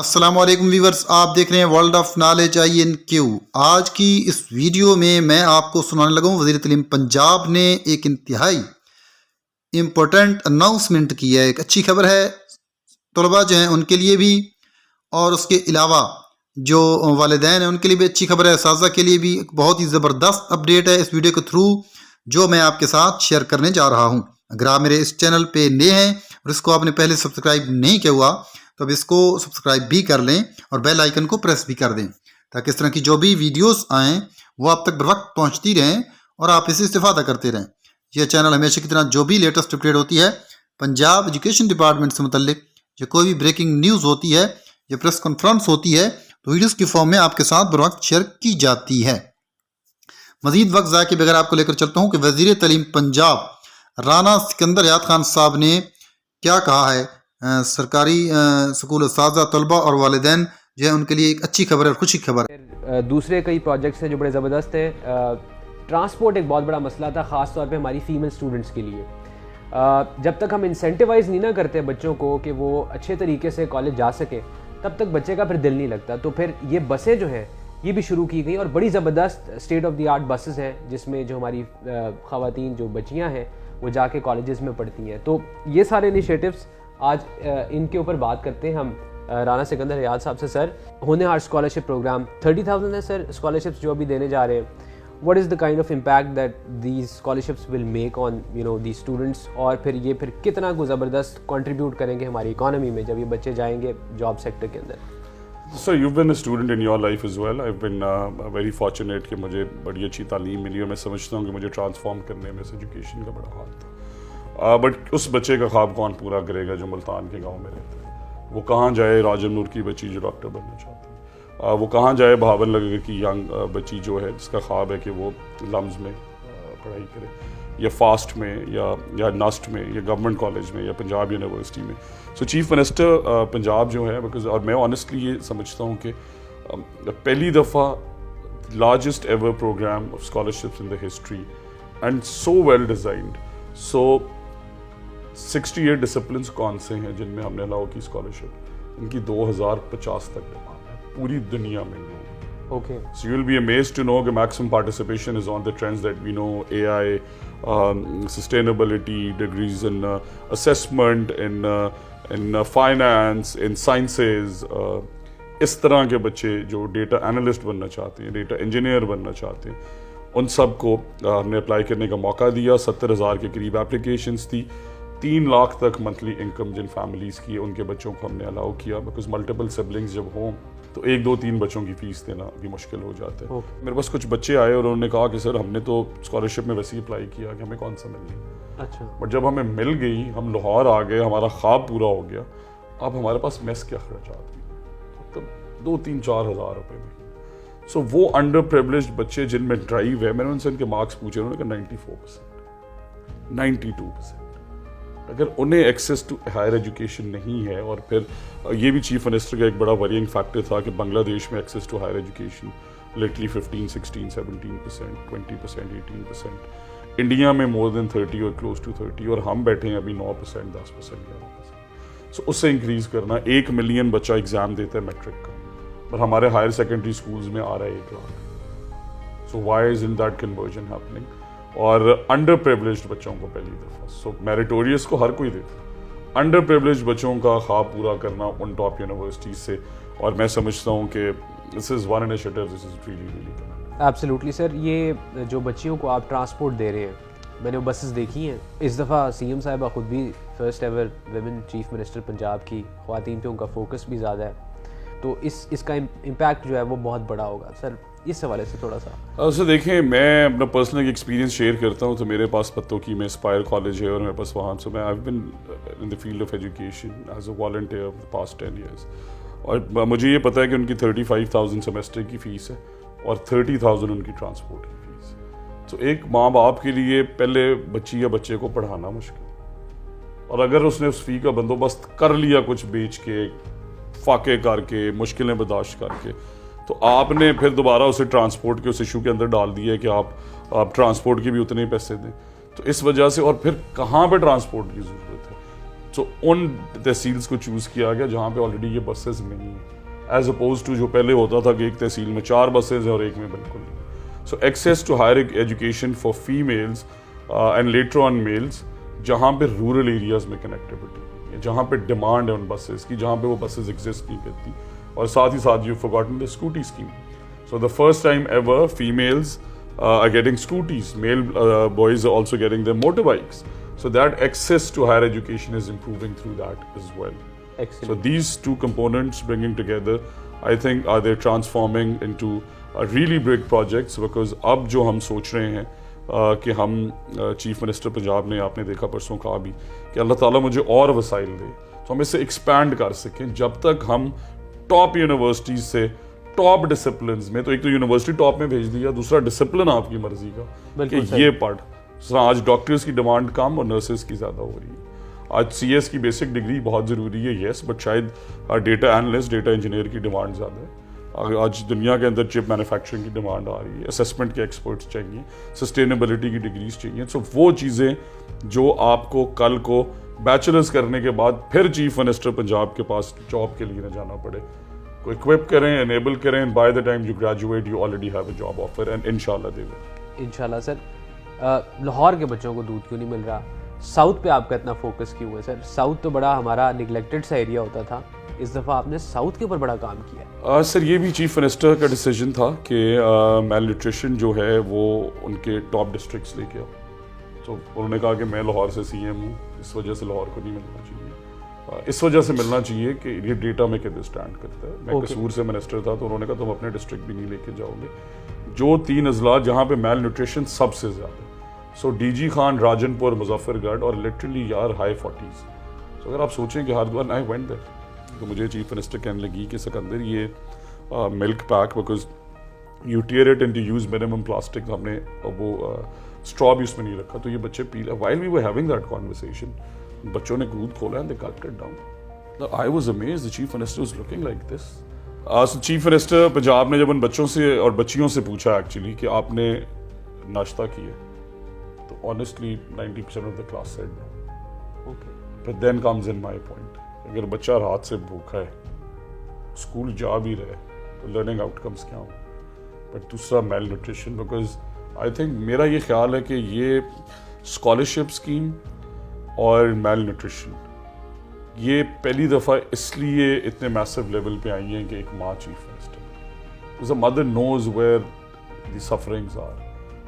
السلام علیکم ویورز، آپ دیکھ رہے ہیں ورلڈ آف نالج INQ۔ آج کی اس ویڈیو میں آپ کو سنانے لگا ہوں وزیر تعلیم پنجاب نے ایک انتہائی امپورٹنٹ اناؤنسمنٹ کی ہے۔ ایک اچھی خبر ہے طلباء جو ہیں ان کے لیے بھی، اور اس کے علاوہ جو والدین ہیں ان کے لیے بھی اچھی خبر ہے، اساتذہ کے لیے بھی ایک بہت ہی زبردست اپڈیٹ ہے اس ویڈیو کے تھرو جو میں آپ کے ساتھ شیئر کرنے جا رہا ہوں۔ اگر آپ میرے اس چینل پہ نئے ہیں اور اس کو آپ نے پہلے سبسکرائب نہیں کیا ہوا تو اب اس کو سبسکرائب بھی کر لیں اور بیل آئیکن کو پریس بھی کر دیں تاکہ اس طرح کی جو بھی ویڈیوز آئیں وہ آپ تک بر وقت پہنچتی رہیں اور آپ اسے استفادہ کرتے رہیں۔ یہ چینل ہمیشہ کی طرح جو بھی لیٹسٹ اپڈیٹ ہوتی ہے پنجاب ایجوکیشن ڈپارٹمنٹ سے متعلق، جو کوئی بھی بریکنگ نیوز ہوتی ہے یا پریس کانفرنس ہوتی ہے تو ویڈیوز کی فارم میں آپ کے ساتھ بر وقت شیئر کی جاتی ہے۔ مزید وقت ضائع کے بغیر آپ کو لے کر چلتا ہوں کہ وزیر تعلیم پنجاب رانا سکندر یاد خان صاحب نے کیا کہا ہے۔ سرکاری سکول اساتذہ، طلباء اور والدین جو ہے ان کے لیے ایک اچھی خبر ہے اور خوشی خبر ہے۔ دوسرے کئی پروجیکٹس ہیں جو بڑے زبردست ہیں۔ ٹرانسپورٹ ایک بہت بڑا مسئلہ تھا، خاص طور پہ ہماری فیمیل اسٹوڈنٹس کے لیے۔ جب تک ہم انسینٹیوائز نہیں نہ کرتے بچوں کو کہ وہ اچھے طریقے سے کالج جا سکے تب تک بچے کا پھر دل نہیں لگتا۔ تو پھر یہ بسیں جو ہیں یہ بھی شروع کی گئی اور بڑی زبردست state of the art buses ہیں جس میں جو ہماری خواتین جو بچیاں ہیں وہ جا کے کالجز میں پڑھتی ہیں۔ تو یہ سارے انیشیٹوز آج ان کے اوپر بات کرتے ہیں ہم رانا سکندر ریاض صاحب سے۔ سر، ہونے ہارٹ اسکالرشپ پروگرام 30,000 ہے سر اسکالرشپس جو ابھی دینے جا رہے ہیں۔ What is the kind of impact that these scholarships will make on the students, اور پھر کتنا کو زبردست کنٹریبیوٹ کریں گے ہماری اکانومی میں جب یہ بچے جائیں گے جاب سیکٹر کے اندر؟ So you've been a student in your life as well. I've been very fortunate کہ مجھے بڑی اچھی تعلیم ملی اور میں سمجھتا ہوں کہ مجھے ٹرانسفارم کرنے میں اس ایجوکیشن کا بڑا ہاتھ تھا۔ بٹ اس بچے کا خواب کون پورا کرے گا جو ملتان کے گاؤں میں رہتا ہے؟ وہ کہاں جائے راجن نور کی بچی جو ڈاکٹر بننا چاہتی ہے؟ وہ کہاں جائے بہاول نگر کی ینگ بچی جو ہے جس کا خواب ہے کہ وہ لمز میں پڑھائی کرے، یا فاسٹ میں یا نسٹ میں یا گورنمنٹ کالج میں یا پنجاب یونیورسٹی میں؟ سو چیف منسٹر پنجاب جو ہے بیکاز، اور میں آنیسٹلی یہ سمجھتا ہوں کہ پہلی دفعہ largest ever programme of scholarships in the history and so well designed. So 68 disciplines کون سے ہیں جن میں ہم نے الاؤ کی اسکالرشپ؟ ان کی 2050 تک ڈیمانڈ ہے پوری دنیا میں۔ Okay. So you'll be amazed to know that maximum participation is on the trends that we know: AI, sustainability, degrees in assessment, in finance, in sciences. اس طرح کے بچے جو ڈیٹا انالسٹ بننا چاہتے ہیں، ڈیٹا انجینئر بننا چاہتے ہیں، ان سب کو ہم نے اپلائی کرنے کا موقع دیا۔ 70,000 کے قریب اپلیکیشنس تھی۔ 3 لاکھ تک منتھلی انکم جن فیملیز کی ان کے بچوں کو ہم نے الاؤ کیا، بیکاز ملٹیپل سبلنگس جب ہوں تو 1 2 3 بچوں کی فیس دینا بھی مشکل ہو جاتا ہے۔ میرے پاس کچھ بچے آئے اور انہوں نے کہا کہ سر ہم نے تو اسکالرشپ میں ویسے ہی اپلائی کیا کہ ہمیں کون سا مل گئی۔ اچھا، بٹ جب ہمیں مل گئی، ہم لاہور آ گئے، ہمارا خواب پورا ہو گیا، اب ہمارے پاس میس کے اخراجات بھی تب 2 3 4 ہزار روپے میں۔ سو وہ انڈر پریولیجڈ بچے جن میں ڈرائیو ہے، میں نے ان سے ان کے مارکس پوچھے، انہوں نے کہا 94%، 92%۔ اگر انہیں ایکسیس ٹو ہائر ایجوکیشن نہیں ہے، اور پھر یہ بھی چیف منسٹر کا ایک بڑا ورینگ فیکٹر تھا کہ بنگلہ دیش میں access to higher education literally 15 16 17%، 20%، 18%، India میں مور دین 30 اور کلوز ٹو 30، اور ہم بیٹھے ہیں ابھی 9%، 10%، 11%۔ سو اس سے انکریز کرنا، 1 ملین بچہ ایگزام دیتا ہے میٹرک کا، پر ہمارے ہائر سیکنڈری اسکولز میں آ رہا ہے 1 lakh. So why is in that conversion happening? اور انڈر پریولیجڈ بچوں کو پہلی دفعہ، سو میریٹوریس کو ہر کوئی دیتا، انڈر پریولیجڈ بچوں کا خواب پورا کرنا ان ٹاپ یونیورسٹیز سے، اور میں سمجھتا ہوں کہ this is one initiative, this is really absolutely sir. یہ جو بچیوں کو آپ ٹرانسپورٹ دے رہے ہیں، میں نے وہ بسز دیکھی ہیں، اس دفعہ CM صاحبہ خود بھی first ever women chief minister Punjab کی، خواتین پہ ان کا فوکس بھی زیادہ ہے، تو اس کا امپیکٹ جو ہے وہ بہت بڑا ہوگا۔ سر اس حوالے سے تھوڑا سا سر دیکھیں، میں اپنا پرسنل ایکسپیرینس شیئر کرتا ہوں تو میرے پاس پتوں کی میں اسپائر کالج ہے اور میرے پاس وہاں سے میں I been in the field of education as a volunteer of the past 10 years, اور مجھے یہ پتہ ہے کہ ان کی 35,000 سیمسٹر کی فیس ہے اور 30,000 ان کی ٹرانسپورٹ کی فیس ہے۔ تو ایک ماں باپ کے لیے پہلے بچی یا بچے کو پڑھانا مشکل، اور اگر اس نے اس فی کا بندوبست کر لیا کچھ بیچ کے، فاقے کر کے، مشکلیں برداشت کر کے، تو آپ نے پھر دوبارہ اسے ٹرانسپورٹ کے اس ایشو کے اندر ڈال دیا ہے کہ آپ ٹرانسپورٹ کے بھی اتنے ہی پیسے دیں۔ تو اس وجہ سے، اور پھر کہاں پہ ٹرانسپورٹ کی ضرورت ہے؟ سو ان تحصیلس کو چوز کیا گیا جہاں پہ آلریڈی یہ بسز نہیں ہیں، ایز اپوز ٹو جو پہلے ہوتا تھا کہ ایک تحصیل میں 4 بسز ہیں اور ایک میں بالکل نہیں. So access to higher education for females and later on males جہاں پہ رورل ایریاز میں کنیکٹیوٹی، جہاں پہ ڈیمانڈ ہے ان بسز کی، جہاں پہ وہ بسز ایگزسٹ نہیں کرتی. اور ساتھ ہی ساتھ you forgotten the scooty scheme. So the first time ever females are getting scooties, male boys are also getting their motorbikes. So that access to higher education is improving through that as well. Excellent. So these two components bringing together, I think they're transforming into really big projects, because اب جو ہم سوچ رہے ہیں کہ ہم chief minister Punjab نے آپ نے دیکھا پرسوں کہا بھی کہ اللہ تعالیٰ مجھے اور وسائل دے تو ہم اسے ایکسپینڈ کر سکیں. جب تک ہم ٹاپ یونیورسٹیز سے ٹاپ ڈسپلنز میں، تو ایک تو یونیورسٹی ٹاپ میں بھیج دیا، دوسرا ڈسپلن آپ کی مرضی کا کہ یہ پڑھ. آج ڈاکٹرز کی ڈیمانڈ کم اور نرسز کی زیادہ ہو رہی ہے. آج سی ایس کی بیسک ڈگری بہت ضروری ہے، یس، بٹ شاید ڈیٹا انالسٹ، ڈیٹا انجینئر کی ڈیمانڈ زیادہ ہے. آج دنیا کے اندر چپ مینوفیکچرنگ کی ڈیمانڈ آ رہی ہے، اسیسمنٹ کے ایکسپرٹس چاہیے، سسٹینیبلٹی کی ڈگریز چاہیے. سو وہ چیزیں جو آپ کو کل کو بیچلرز کرنے کے بعد پھر چیف منسٹر پنجاب کے پاس جاب کے لیے نہ جانا پڑے، کو اکوپ کریں، انیبل کریں. By the time you graduate you already have a job offer and انشاءاللہ دے ول. انشاءاللہ. سر لاہور کے بچوں کو دودھ کیوں نہیں مل رہا؟ ساؤتھ پہ آپ کا اتنا فوکس کیوں ہے سر؟ ساؤتھ تو بڑا ہمارا نگلیکٹڈ سا ایریا ہوتا تھا، اس دفعہ آپ نے ساؤتھ کے اوپر بڑا کام کیا ہے. سر یہ بھی چیف منسٹر کا ڈیسیجن تھا کہ میل نیوٹریشن جو ہے وہ ان کے ٹاپ ڈسٹرکٹس لے کے آؤ. تو انہوں نے کہا کہ میں لاہور سے سی ایم ہوں، اس وجہ سے لاہور کو نہیں ملنا چاہیے. اس وجہ سے ملنا چاہیے کہ یہ ڈیٹا میں کدھر اسٹینڈ کرتا ہے. میں قصور سے منسٹر تھا تو انہوں نے کہا تم اپنے ڈسٹرکٹ بھی نہیں لے کے جاؤ گے. جو 3 اضلاع جہاں پہ میل نیوٹریشن سب سے زیادہ، سو ڈی جی خان، راجن پور، مظفر گڑھ، اور لٹرلی یار ہائی 40s. سو اگر آپ سوچیں کہ ہردوار آئی وینٹ دیٹ، تو مجھے چیف منسٹر کہنے لگی کہ سکندر یہ milk pack, because you tear it and you use minimum plastic, ہم نے وہ اسٹرا بھی اس میں نہیں رکھا تو یہ بچے پی لیں. While we were having that conversation, بچوں نے دودھ کھولا and they gulped it down. I was amazed the chief minister was looking like this. Chief minister Punjab نے جب ان بچوں سے اور بچیوں سے پوچھا ایکچولی کہ آپ نے ناشتہ کیا، تو honestly 90% of the class said no. Okay. But then comes in my point. اگر بچہ رات سے بھوکا ہے، اسکول جا بھی رہے تو لرننگ آؤٹ کمس کیا ہوں. بٹ دوسرا میل نیوٹریشن، بیکاز آئی تھنک میرا یہ خیال ہے کہ یہ اسکالرشپ اسکیم اور میل نیوٹریشن یہ پہلی دفعہ اس لیے اتنے میسو لیول پہ آئی ہیں کہ ایک ماں chief minister, mother knows where the sufferings are.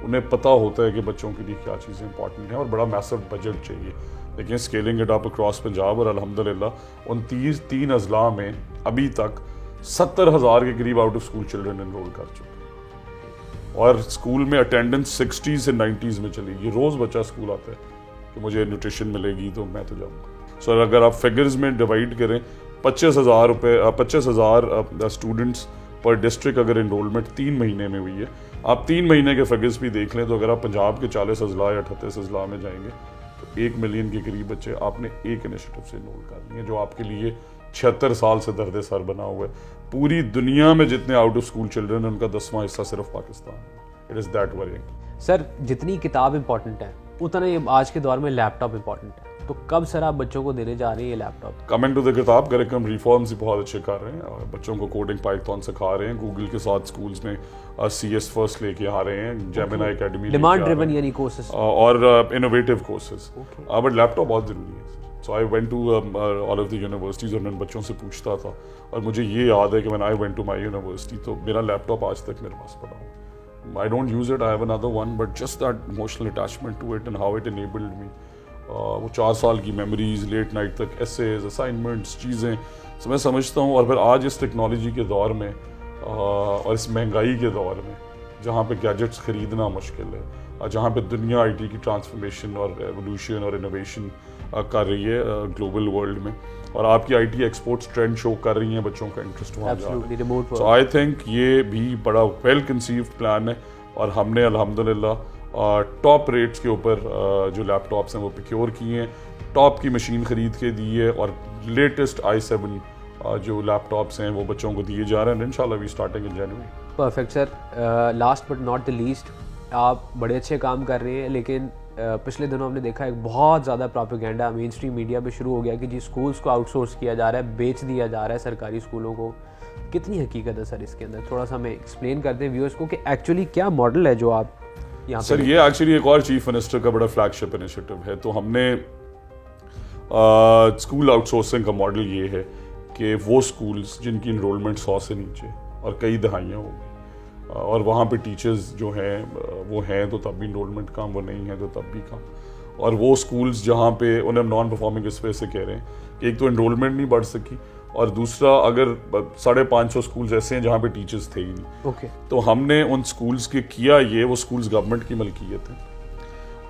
انہیں پتہ ہوتا ہے کہ بچوں کے لیے کیا چیزیں امپورٹنٹ ہیں اور بڑا میسو بجٹ چاہیے. لیکن scaling it up across Punjab, اور الحمدللہ ان 3 اضلاع میں ابھی تک 70,000 کے قریب out of school children enrol کر چکے ہیں، اور اسکول میں اٹینڈنس 60s سے 90s میں چلی گئی. روز بچہ اسکول آتا ہے کہ مجھے نیوٹریشن ملے گی تو میں تو جاؤں گا. سو اگر آپ فگرز میں ڈیوائڈ کریں 25,000 اسٹوڈنٹس پر ڈسٹرکٹ اگر انرولمنٹ 3 مہینے میں ہوئی ہے، آپ 3 مہینے کے فگرز بھی دیکھ لیں تو اگر آپ پنجاب کے 40 اضلاع یا 38 اضلاع میں جائیں گے تو 1 ملین کے قریب بچے آپ نے ایک انیشیٹو سے انرول کر لیے، جو آپ کے لیے 76 سال سے درد سر بنا ہوا ہے. پوری دنیا میں جتنے آؤٹ آف اسکول چلڈرن ہیں ان کا 10واں حصہ صرف پاکستان ہے. It is that worrying. Sir جتنی کتاب امپورٹنٹ ہے اتنا ہی آج کے دور میں لیپ ٹاپ امپورٹنٹ ہے، تو کب سر آپ بچوں کو دینے جا رہے ہیں یہ لیپ ٹاپ؟ کمنگ ٹو دا کتاب، کریکم ریفارمز بہت اچھے کر رہے ہیں اور بچوں کو کوڈنگ پائتھون سکھا رہے ہیں. گوگل کے ساتھ اسکولز میں CS فرسٹ لے کے آ رہے ہیں، جیمنا اکیڈمی ڈیمانڈ ڈریون یعنی کورسز اور innovative courses. But laptop بہت ضروری ہے. So I went to all of the universities اور میں ان بچوں سے پوچھتا تھا، اور مجھے یہ یاد ہے کہ when I went to my university تو میرا لیپ ٹاپ آج تک میرے پاس پڑا ہوں. I don't use it, I have another one, but just that emotional attachment to it and how it enabled me. وہ 4 سال کی میموریز، لیٹ نائٹ تک ایسیز، اسائنمنٹس، چیزیں میں سمجھتا ہوں. اور پھر آج اس ٹیکنالوجی کے دور میں اور اس مہنگائی کے دور میں جہاں پہ گیجٹس خریدنا مشکل ہے، جہاں پہ دنیا آئی ٹی کی ٹرانسفارمیشن اور ایولیوشن اور انوویشن کر رہی ہے گلوبل ورلڈ میں، اور آپ کی IT ایکسپورٹس ٹرینڈ شو کر رہی ہیں، بچوں کا انٹرسٹ وہاں جا رہا ہے. سو آئی تھنک یہ بھی بڑا ویل کنسیوڈ پلان ہے، اور ہم نے الحمدللہ ٹاپ ریٹس کے اوپر جو لیپ ٹاپس ہیں وہ پریکیور کیے ہیں، ٹاپ کی مشین خرید کے دی ہے، اور لیٹسٹ i7 جو لیپ ٹاپس ہیں وہ بچوں کو دیے جا رہے ہیں. انشاءاللہ we starting in January. Perfect sir. Last but not the least, آپ بڑے اچھے کام کر رہے ہیں، لیکن پچھلے دنوں ہم نے دیکھا ایک بہت زیادہ پروپیگنڈا مین اسٹریم میڈیا پہ شروع ہو گیا کہ جی اسکولس کو آؤٹ سورس کیا جا رہا ہے, بیچ دیا جا رہا ہے سرکاری اسکولوں کو. کتنی حقیقت ہے سر اس کے اندر؟ تھوڑا سا ہمیں ایکسپلین کر دیں ویورس کو کہ ایکچولی کیا ماڈل ہے جو آپ یہاں پہ. سر یہ ایکچولی ایک اور چیف منسٹر کا بڑا فلیگ شپ انیشیٹو ہے. تو ہم نے اسکول آؤٹ سورسنگ کا ماڈل یہ ہے کہ وہ اسکولس جن کی انرولمنٹ 100 سے نیچے اور کئی دہائیاں ہو گئی اور وہاں پہ ٹیچرز جو ہیں وہ ہیں تو تب بھی انرولمنٹ کم, وہ نہیں ہیں تو تب بھی کم. اور وہ اسکولس جہاں پہ انہیں نان پرفارمنگ اس وجہ سے کہہ رہے ہیں کہ ایک تو انرولمنٹ نہیں بڑھ سکی اور دوسرا اگر 550 اسکولس ایسے ہیں جہاں پہ ٹیچرز تھے ہی نہیں. تو ہم نے ان اسکولس کے کیا یہ, وہ اسکولس گورنمنٹ کی ملکیت ہیں,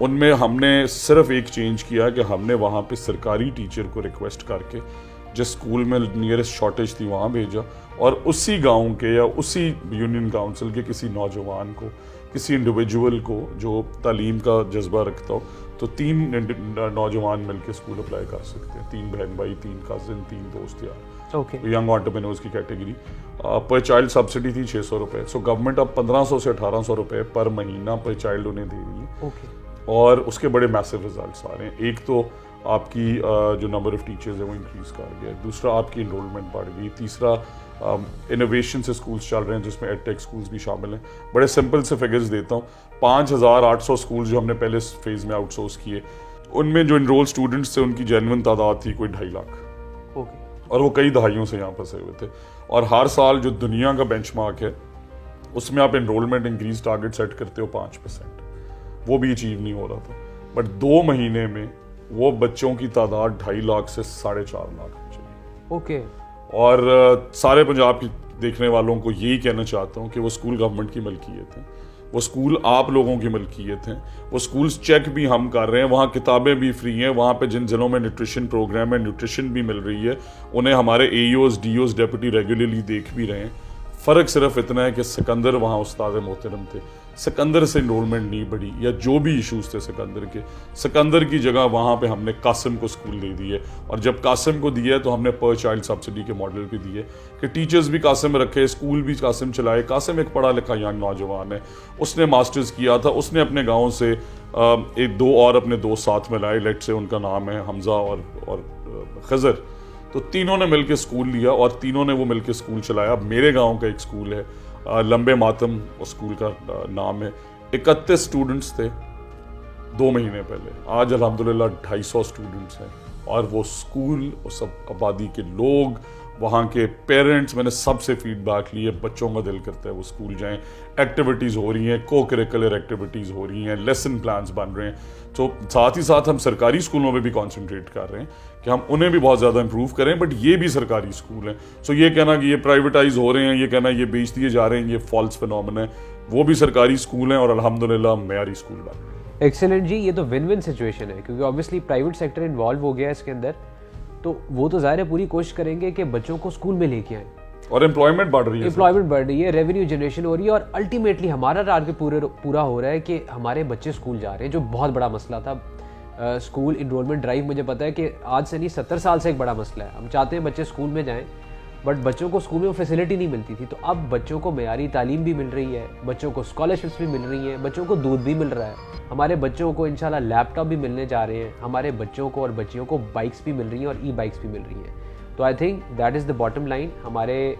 ان میں ہم نے صرف ایک چینج کیا کہ ہم نے وہاں پہ سرکاری ٹیچر کو ریکویسٹ کر کے جس اسکول میں نیئرسٹ شارٹیج تھی وہاں بھیجا اور اسی گاؤں کے یا اسی یونین کاؤنسل کے کسی نوجوان کو, کسی انڈیویجول کو جو تعلیم کا جذبہ رکھتا ہو, تو 3 نوجوان مل کے اسکول اپلائی کر سکتے ہیں, 3 بہن بھائی, 3 کزن, 3 دوست یار, ینگ آنٹرپرینورز کی کیٹیگری. پر چائلڈ سبسڈی تھی 600 روپے. سو گورنمنٹ اب 1500 سے 1800 روپے پر مہینہ پر چائلڈ انہیں دے رہی ہے اور اس کے بڑے میسو ریزلٹس آ رہے ہیں. ایک تو آپ کی جو نمبر آف ٹیچرز ہیں وہ انکریز کر گیا, دوسرا آپ کی انرولمنٹ بڑھ گئی, تیسرا انوویشن سے اسکولس چل رہے ہیں جس میں ایڈ ٹیک اسکولس بھی شامل ہیں. بڑے سمپل سے فگرز دیتا ہوں, 5800 اسکولس جو ہم نے پہلے فیز میں آؤٹ سورس کیے, ان میں جو انرول اسٹوڈنٹس تھے ان کی جینون تعداد تھی کوئی 2.5 لاکھ اور وہ کئی دہائیوں سے یہاں پھنسے ہوئے تھے. اور ہر سال جو دنیا کا بینچ مارک ہے اس میں آپ انرولمنٹ انکریز ٹارگیٹ سیٹ کرتے ہو 5%, وہ بھی اچیو نہیں ہو رہا تھا. بٹ 2 مہینے میں وہ بچوں کی تعداد 2.5 لاکھ سے 4.5 لاکھ میں چلی. اور سارے پنجاب کی دیکھنے والوں کو یہی کہنا چاہتا ہوں کہ وہ اسکول گورنمنٹ کی ملکیت ہیں, وہ اسکول آپ لوگوں کی ملکیت ہیں, وہ اسکولس چیک بھی ہم کر رہے ہیں, وہاں کتابیں بھی فری ہیں, وہاں پہ جن ضلعوں میں نیوٹریشن پروگرام ہے نیوٹریشن بھی مل رہی ہے, انہیں ہمارے AEOs DOs deputy regularly دیکھ بھی رہے ہیں. فرق صرف اتنا ہے کہ سکندر وہاں استاد محترم تھے, سکندر سے انرولمنٹ نہیں بڑھی یا جو بھی ایشوز تھے سکندر کے, سکندر کی جگہ وہاں پہ ہم نے قاسم کو اسکول دے دی ہے. اور جب قاسم کو دیا ہے تو ہم نے پر چائلڈ سبسڈی کے ماڈل پہ دیے کہ ٹیچرز بھی قاسم رکھے, اسکول بھی قاسم چلائے. قاسم ایک پڑھا لکھا ینگ نوجوان ہے, اس نے ماسٹرز کیا تھا, اس نے اپنے گاؤں سے 2 اور اپنے دوست ساتھ میں لائے, لیٹ سے ان کا نام ہے حمزہ اور خضر, تو تینوں نے مل کے اسکول لیا اور تینوں نے وہ مل کے اسکول چلایا. اب میرے گاؤں کا ایک اسکول ہے لمبے ماتم اسکول کا نام ہے, 31 اسٹوڈنٹس تھے 2 مہینے پہلے, آج الحمدللہ 250 اسٹوڈنٹس ہیں. اور وہ اسکول, وہ سب آبادی کے لوگ, وہاں کے پیرنٹس, میں نے سب سے فیڈ بیک لی ہے, بچوں کا دل کرتا ہے وہ اسکول جائیں. ایکٹیویٹیز ہو رہی ہیں, کو کریکولر ایکٹیویٹیز ہو رہی ہیں, لیسن پلانس بن رہے ہیں. تو ساتھ ہی ساتھ ہم سرکاری اسکولوں پہ بھی کانسنٹریٹ کر رہے ہیں کہ ہم انہیں بھی بہت زیادہ امپروو کریں, بٹ یہ بھی سرکاری اسکول ہیں. سو یہ کہنا کہ یہ پرائیویٹائز ہو رہے ہیں, یہ کہنا یہ بیچ دیے جا رہے ہیں, یہ فالس فینومنا ہے. وہ بھی سرکاری اسکول ہیں اور الحمدللہ معیاری اسکول بن رہے ہیں. ایکسلنٹ جی, یہ تو ون ون سچویشن ہے کیونکہ آبویسلی پرائیویٹ سیکٹر انوالو ہو گیا ہے اس کے اندر, تو وہ تو ظاہر ہے پوری کوشش کریں گے کہ بچوں کو اسکول میں لے کے آئیں اور امپلائمنٹ بڑھ رہی ہے, ریونیو جنریشن ہو رہی ہے, اور الٹیمیٹلی ہمارا ٹارگیٹ پورا ہو رہا ہے کہ ہمارے بچے اسکول جا رہے ہیں, جو بہت بڑا مسئلہ تھا. اسکول انرولمنٹ ڈرائیو مجھے پتا ہے کہ آج سے نہیں 70 سال سے ایک بڑا مسئلہ ہے. ہم چاہتے ہیں بچے اسکول میں جائیں, بٹ بچوں کو اسکول میں وہ فیسلٹی نہیں ملتی تھی. تو اب بچوں کو معیاری تعلیم بھی مل رہی ہے, بچوں کو اسکالرشپس بھی مل رہی ہیں, بچوں کو دودھ بھی مل رہا ہے, ہمارے بچوں کو انشاءاللہ لیپ ٹاپ بھی ملنے جا رہے ہیں, ہمارے بچوں کو اور بچیوں کو بائکس بھی مل رہی ہیں اور ای بائکس بھی مل رہی ہیں. تو I think that is the bottom line. ہمارے